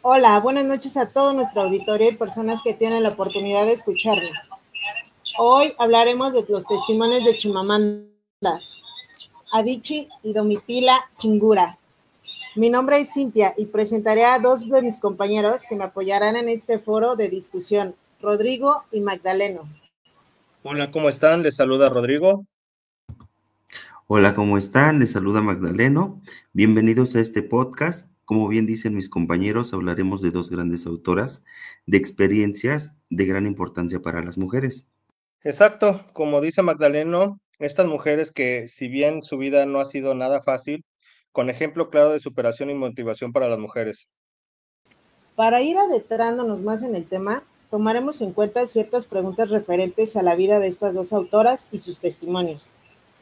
Hola, buenas noches a todo nuestro auditorio y personas que tienen la oportunidad de escucharnos. Hoy hablaremos de los testimonios de Chimamanda Adichie y Domitila Chingura. Mi nombre es Cintia y presentaré a dos de mis compañeros que me apoyarán en este foro de discusión, Rodrigo y Magdaleno. Hola, ¿cómo están? Les saluda Rodrigo. Hola, ¿cómo están? Les saluda Magdaleno. Bienvenidos a este podcast. Como bien dicen mis compañeros, hablaremos de dos grandes autoras de experiencias de gran importancia para las mujeres. Exacto, como dice Magdaleno, estas mujeres que si bien su vida no ha sido nada fácil, con ejemplo claro de superación y motivación para las mujeres. Para ir adentrándonos más en el tema, tomaremos en cuenta ciertas preguntas referentes a la vida de estas dos autoras y sus testimonios,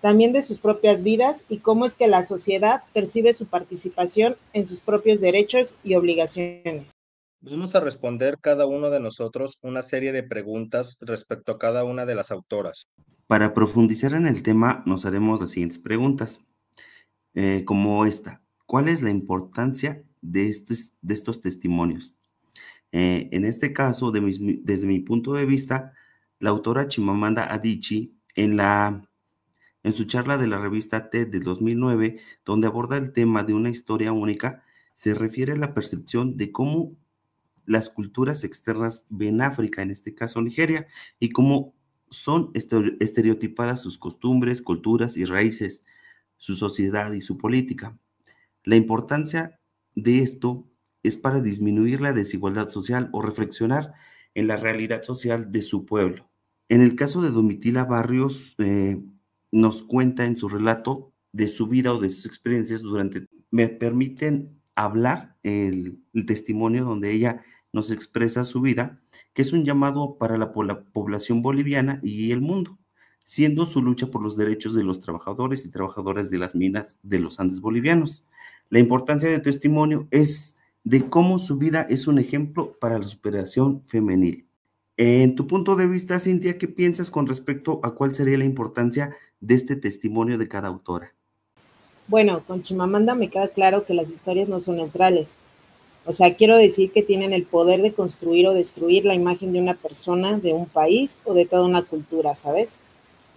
también de sus propias vidas y cómo es que la sociedad percibe su participación en sus propios derechos y obligaciones. Vamos a responder cada uno de nosotros una serie de preguntas respecto a cada una de las autoras. Para profundizar en el tema, nos haremos las siguientes preguntas, como esta. ¿Cuál es la importancia de estos testimonios? En este caso, desde mi punto de vista, la autora Chimamanda Adichie, en su charla de la revista TED de 2009, donde aborda el tema de una historia única, se refiere a la percepción de cómo las culturas externas ven África, en este caso Nigeria, y cómo son estereotipadas sus costumbres, culturas y raíces, su sociedad y su política. La importancia de esto es para disminuir la desigualdad social o reflexionar en la realidad social de su pueblo. En el caso de Domitila Barrios, nos cuenta en su relato de su vida o de sus experiencias me permiten hablar el testimonio donde ella nos expresa su vida, que es un llamado para la población boliviana y el mundo, siendo su lucha por los derechos de los trabajadores y trabajadoras de las minas de los Andes bolivianos. La importancia del testimonio es de cómo su vida es un ejemplo para la superación femenil. En tu punto de vista, Cintia, ¿qué piensas con respecto a cuál sería la importancia de este testimonio de cada autora? Bueno, con Chimamanda me queda claro que las historias no son neutrales. O sea, quiero decir que tienen el poder de construir o destruir la imagen de una persona, de un país o de toda una cultura, ¿sabes?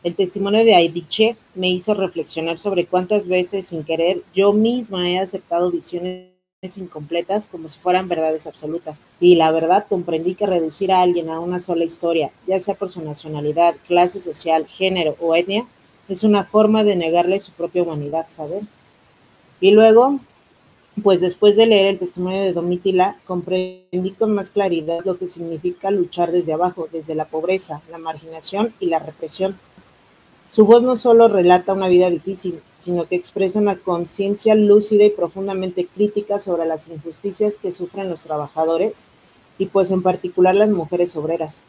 El testimonio de Adichie me hizo reflexionar sobre cuántas veces, sin querer, yo misma he aceptado visiones incompletas como si fueran verdades absolutas. Y la verdad comprendí que reducir a alguien a una sola historia, ya sea por su nacionalidad, clase social, género o etnia, es una forma de negarle su propia humanidad, ¿sabes? Y luego, pues después de leer el testimonio de Domitila, comprendí con más claridad lo que significa luchar desde abajo, desde la pobreza, la marginación y la represión. Su voz no solo relata una vida difícil, sino que expresa una conciencia lúcida y profundamente crítica sobre las injusticias que sufren los trabajadores y pues en particular las mujeres obreras.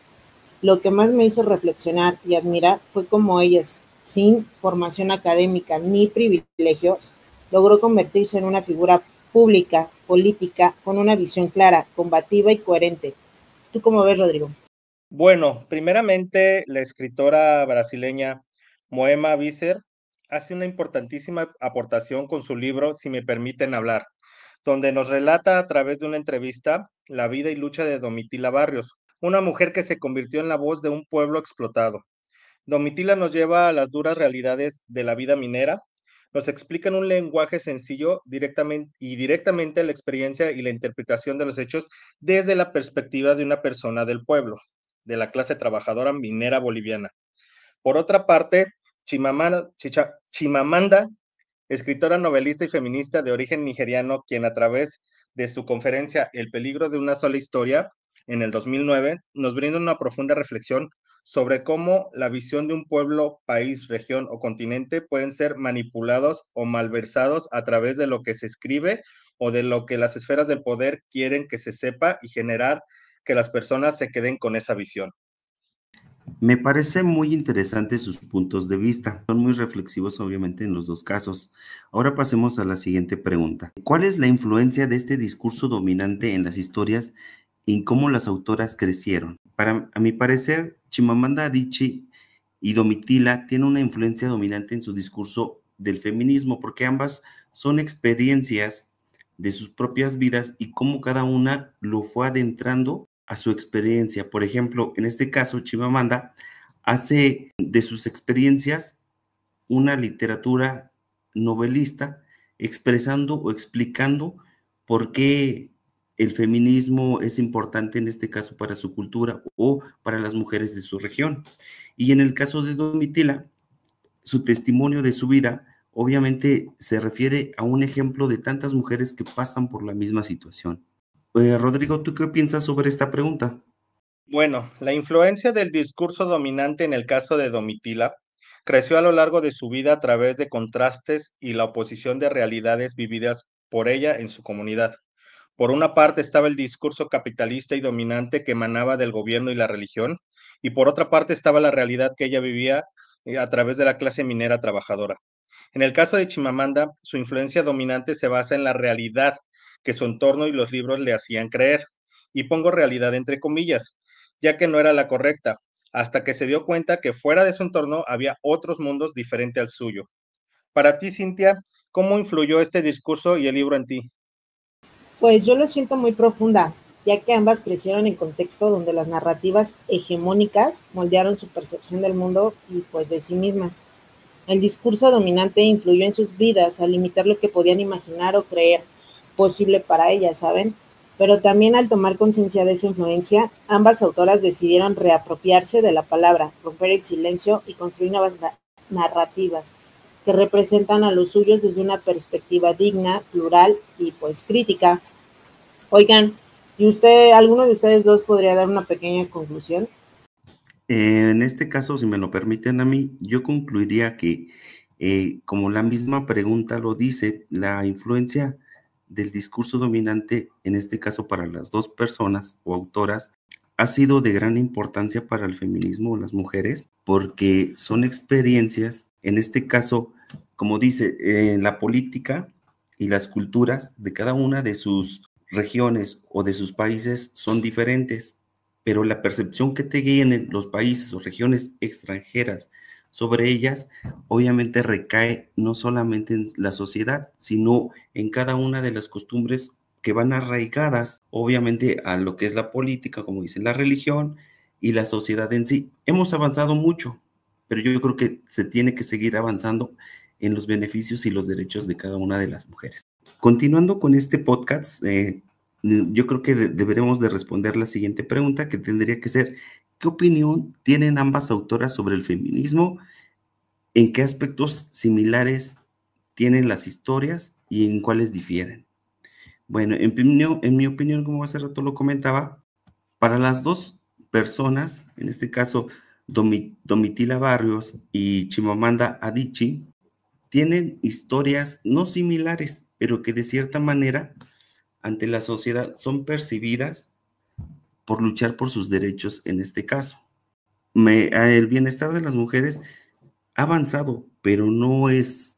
Lo que más me hizo reflexionar y admirar fue cómo ellas, sin formación académica ni privilegios, logró convertirse en una figura pública, política, con una visión clara, combativa y coherente. ¿Tú cómo ves, Rodrigo? Bueno, primeramente, la escritora brasileña Moema Visser hace una importantísima aportación con su libro Si me permiten hablar, donde nos relata a través de una entrevista la vida y lucha de Domitila Barrios, una mujer que se convirtió en la voz de un pueblo explotado. Domitila nos lleva a las duras realidades de la vida minera, nos explica en un lenguaje sencillo directamente la experiencia y la interpretación de los hechos desde la perspectiva de una persona del pueblo, de la clase trabajadora minera boliviana. Por otra parte, Chimamanda, escritora, novelista y feminista de origen nigeriano, quien a través de su conferencia El peligro de una sola historia, en el 2009, nos brinda una profunda reflexión sobre cómo la visión de un pueblo, país, región o continente pueden ser manipulados o malversados a través de lo que se escribe o de lo que las esferas del poder quieren que se sepa y generar que las personas se queden con esa visión. Me parece muy interesante sus puntos de vista. Son muy reflexivos, obviamente, en los dos casos. Ahora pasemos a la siguiente pregunta. ¿Cuál es la influencia de este discurso dominante en las historias y en cómo las autoras crecieron? A mi parecer, Chimamanda Adichie y Domitila tienen una influencia dominante en su discurso del feminismo, porque ambas son experiencias de sus propias vidas y cómo cada una lo fue adentrando a su experiencia. Por ejemplo, en este caso, Chimamanda hace de sus experiencias una literatura novelista expresando o explicando por qué el feminismo es importante en este caso para su cultura o para las mujeres de su región. Y en el caso de Domitila, su testimonio de su vida obviamente se refiere a un ejemplo de tantas mujeres que pasan por la misma situación. Rodrigo, ¿tú qué piensas sobre esta pregunta? Bueno, la influencia del discurso dominante en el caso de Domitila creció a lo largo de su vida a través de contrastes y la oposición de realidades vividas por ella en su comunidad. Por una parte estaba el discurso capitalista y dominante que emanaba del gobierno y la religión, y por otra parte estaba la realidad que ella vivía a través de la clase minera trabajadora. En el caso de Chimamanda, su influencia dominante se basa en la realidad que su entorno y los libros le hacían creer, y pongo realidad entre comillas, ya que no era la correcta, hasta que se dio cuenta que fuera de su entorno había otros mundos diferentes al suyo. Para ti, Cintia, ¿cómo influyó este discurso y el libro en ti? Pues yo lo siento muy profunda, ya que ambas crecieron en contexto donde las narrativas hegemónicas moldearon su percepción del mundo y pues de sí mismas. El discurso dominante influyó en sus vidas al limitar lo que podían imaginar o creer posible para ellas, ¿saben? Pero también al tomar conciencia de esa influencia, ambas autoras decidieron reapropiarse de la palabra, romper el silencio y construir nuevas narrativas que representan a los suyos desde una perspectiva digna, plural y pues crítica. Oigan, ¿y usted, alguno de ustedes dos podría dar una pequeña conclusión? En este caso, si me lo permiten a mí, yo concluiría que, como la misma pregunta lo dice, la influencia del discurso dominante, en este caso para las dos personas o autoras, ha sido de gran importancia para el feminismo o las mujeres, porque son experiencias, en este caso, como dice, la política y las culturas de cada una de sus regiones o de sus países son diferentes, pero la percepción que tienen los países o regiones extranjeras sobre ellas, obviamente recae no solamente en la sociedad, sino en cada una de las costumbres que van arraigadas, obviamente, a lo que es la política, como dice la religión y la sociedad en sí. Hemos avanzado mucho, pero yo creo que se tiene que seguir avanzando en los beneficios y los derechos de cada una de las mujeres. Continuando con este podcast, yo creo que deberemos de responder la siguiente pregunta, que tendría que ser, ¿qué opinión tienen ambas autoras sobre el feminismo? ¿En qué aspectos similares tienen las historias y en cuáles difieren? Bueno, en mi opinión, como hace rato lo comentaba, para las dos personas, en este caso Domitila Barrios y Chimamanda Adichie, tienen historias no similares, pero que de cierta manera ante la sociedad son percibidas por luchar por sus derechos en este caso. El bienestar de las mujeres ha avanzado, pero no es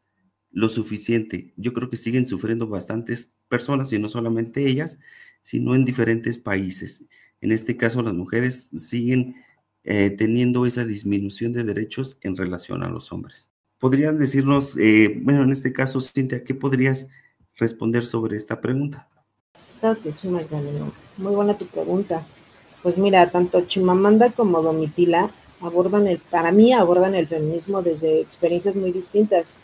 lo suficiente. Yo creo que siguen sufriendo bastantes personas, y no solamente ellas, sino en diferentes países. En este caso, las mujeres siguen teniendo esa disminución de derechos en relación a los hombres. ¿Podrían decirnos, bueno, en este caso, Cintia, qué podrías responder sobre esta pregunta? Claro que sí, Magdalena. Muy buena tu pregunta. Pues mira, tanto Chimamanda como Domitila para mí abordan el feminismo desde experiencias muy distintas,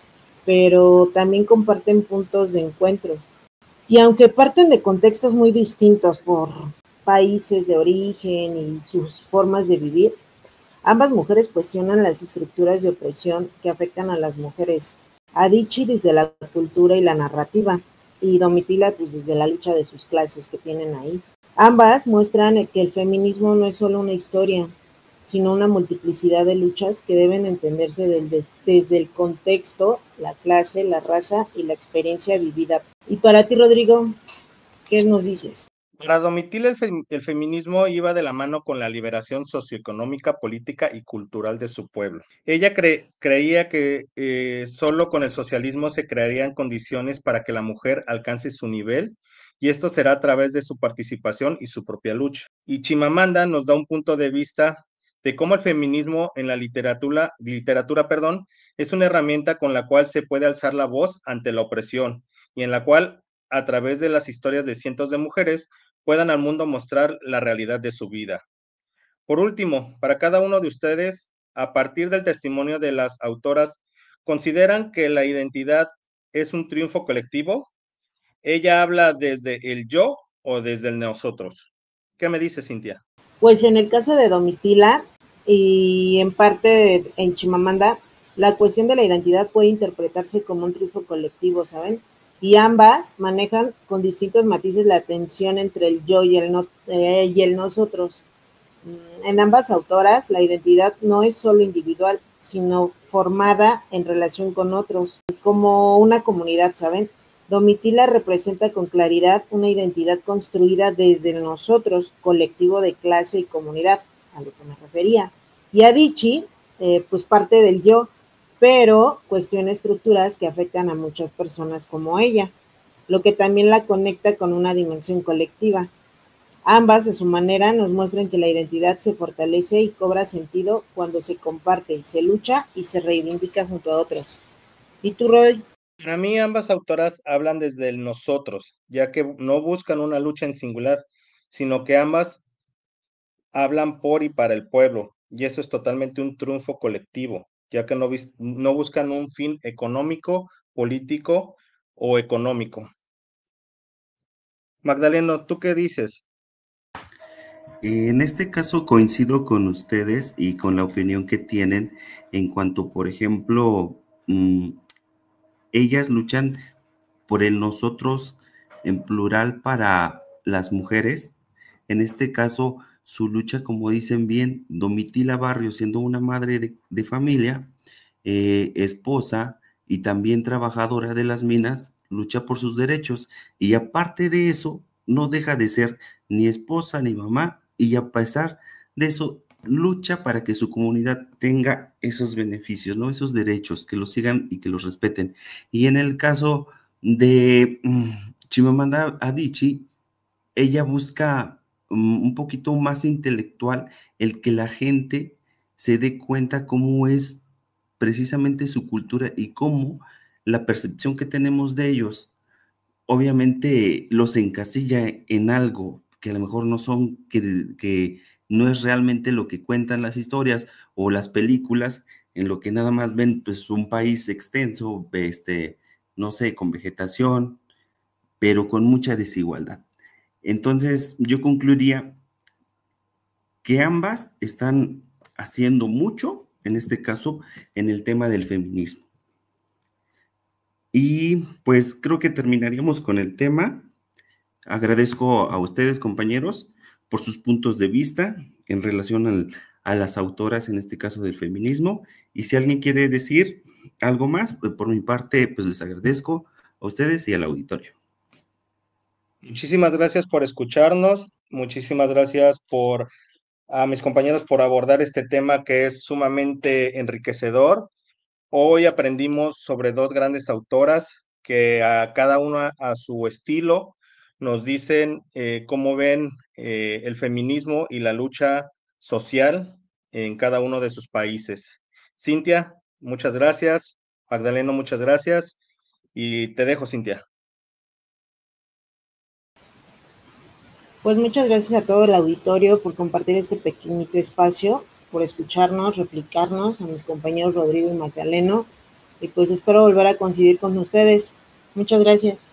pero también comparten puntos de encuentro. Y aunque parten de contextos muy distintos por países de origen y sus formas de vivir, ambas mujeres cuestionan las estructuras de opresión que afectan a las mujeres. Adichie desde la cultura y la narrativa, y Domitila pues desde la lucha de sus clases que tienen ahí. Ambas muestran que el feminismo no es solo una historia, sino una multiplicidad de luchas que deben entenderse desde el contexto, la clase, la raza y la experiencia vivida. Y para ti, Rodrigo, ¿qué nos dices? Para Domitila el feminismo iba de la mano con la liberación socioeconómica, política y cultural de su pueblo. Ella creía que solo con el socialismo se crearían condiciones para que la mujer alcance su nivel, y esto será a través de su participación y su propia lucha. Y Chimamanda nos da un punto de vista de cómo el feminismo en la literatura, es una herramienta con la cual se puede alzar la voz ante la opresión y en la cual a través de las historias de cientos de mujeres, puedan al mundo mostrar la realidad de su vida. Por último, para cada uno de ustedes, a partir del testimonio de las autoras, ¿consideran que la identidad es un triunfo colectivo? ¿Ella habla desde el yo o desde el nosotros? ¿Qué me dice, Cintia? Pues en el caso de Domitila y en parte en Chimamanda, la cuestión de la identidad puede interpretarse como un triunfo colectivo, ¿saben? Y ambas manejan con distintos matices la tensión entre el yo y el nosotros. En ambas autoras, la identidad no es solo individual, sino formada en relación con otros, como una comunidad, ¿saben? Domitila representa con claridad una identidad construida desde el nosotros, colectivo de clase y comunidad, a lo que me refería. Y Adichie, pues parte del yo, pero cuestiona estructuras que afectan a muchas personas como ella, lo que también la conecta con una dimensión colectiva. Ambas, a su manera, nos muestran que la identidad se fortalece y cobra sentido cuando se comparte, se lucha y se reivindica junto a otros. ¿Y tú, Roy? Para mí, ambas autoras hablan desde el nosotros, ya que no buscan una lucha en singular, sino que ambas hablan por y para el pueblo, y eso es totalmente un triunfo colectivo, ya que no buscan un fin económico, político o económico. Magdaleno, ¿tú qué dices? En este caso coincido con ustedes y con la opinión que tienen en cuanto, por ejemplo, ellas luchan por el nosotros en plural para las mujeres. En este caso, su lucha, como dicen bien, Domitila Barrios, siendo una madre de familia, esposa y también trabajadora de las minas, lucha por sus derechos y aparte de eso, no deja de ser ni esposa ni mamá y a pesar de eso, lucha para que su comunidad tenga esos beneficios, ¿no? Esos derechos, que los sigan y que los respeten. Y en el caso de Chimamanda Adichie, ella busca un poquito más intelectual el que la gente se dé cuenta cómo es precisamente su cultura y cómo la percepción que tenemos de ellos obviamente los encasilla en algo que a lo mejor no son, que no es realmente lo que cuentan las historias o las películas, en lo que nada más ven pues un país extenso, no sé, con vegetación, pero con mucha desigualdad. Entonces yo concluiría que ambas están haciendo mucho, en este caso, en el tema del feminismo. Y pues creo que terminaríamos con el tema. Agradezco a ustedes, compañeros, por sus puntos de vista en relación a las autoras, en este caso del feminismo. Y si alguien quiere decir algo más, pues por mi parte, pues les agradezco a ustedes y al auditorio. Muchísimas gracias por escucharnos, muchísimas gracias a mis compañeros por abordar este tema que es sumamente enriquecedor. Hoy aprendimos sobre dos grandes autoras que a cada una a su estilo nos dicen cómo ven el feminismo y la lucha social en cada uno de sus países. Cintia, muchas gracias. Magdaleno, muchas gracias. Y te dejo, Cintia. Pues muchas gracias a todo el auditorio por compartir este pequeñito espacio, por escucharnos, replicarnos, a mis compañeros Rodrigo y Magdaleno, y pues espero volver a coincidir con ustedes. Muchas gracias.